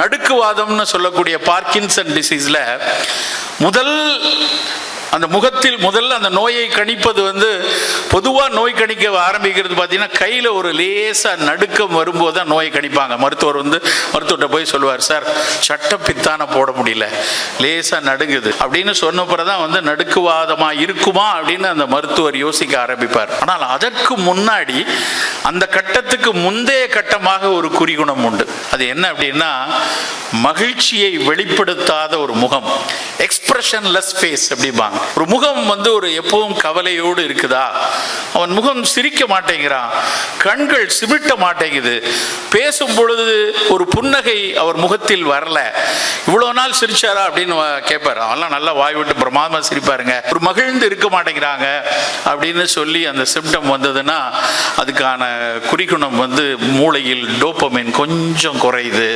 நடுக்குவாதம்னு சொல்லக்கூடிய பார்க்கின்சன் டிசீஸ்ல அந்த முகத்தில் முதல்ல அந்த நோயை கணிப்பது பொதுவாக நோய் கணிக்க ஆரம்பிக்கிறது பார்த்தீங்கன்னா கையில் ஒரு லேசாக நடுக்கம் வரும்போது தான் நோயை கணிப்பாங்க. மருத்துவர் மருத்துவர்கிட்ட போய் சொல்லுவார், சார் சட்டப்பித்தான போட முடியல, லேசாக நடுங்குது அப்படின்னு சொன்னப்பறம் தான் நடுக்குவாதமாக இருக்குமா அப்படின்னு அந்த மருத்துவர் யோசிக்க ஆரம்பிப்பார். ஆனால் அதற்கு முன்னாடி அந்த கட்டத்துக்கு முந்தைய கட்டமாக ஒரு குறிகுணம் உண்டு. அது என்ன அப்படின்னா, மகிழ்ச்சியை வெளிப்படுத்தாத ஒரு முகம், எக்ஸ்பிரஷன்லெஸ் ஃபேஸ் அப்படிம்பாங்க. ஒரு முகம் ஒரு எப்பவும் கவலையோடு இருக்குதா, அவன் முகம் சிரிக்க மாட்டேங்கிறான், கண்கள் சிமிட்ட மாட்டேங்குது, பேசும் பொழுது ஒரு புன்னகை அவர் முகத்தில் வரல, இவ்வளவு நாள் சிரிச்சாரா அப்படின்னு கேட்பாரு. அவெல்லாம் நல்லா வாய் விட்டு பிரமாதமா சிரிப்பாருங்க, ஒரு மகிழ்ந்து இருக்க மாட்டேங்கிறாங்க அப்படின்னு சொல்லி அந்த சிம்டம் வந்ததுன்னா அதுக்கான குறிகுணம் மூளையில் டோபமைன் கொஞ்சம் குறையுது.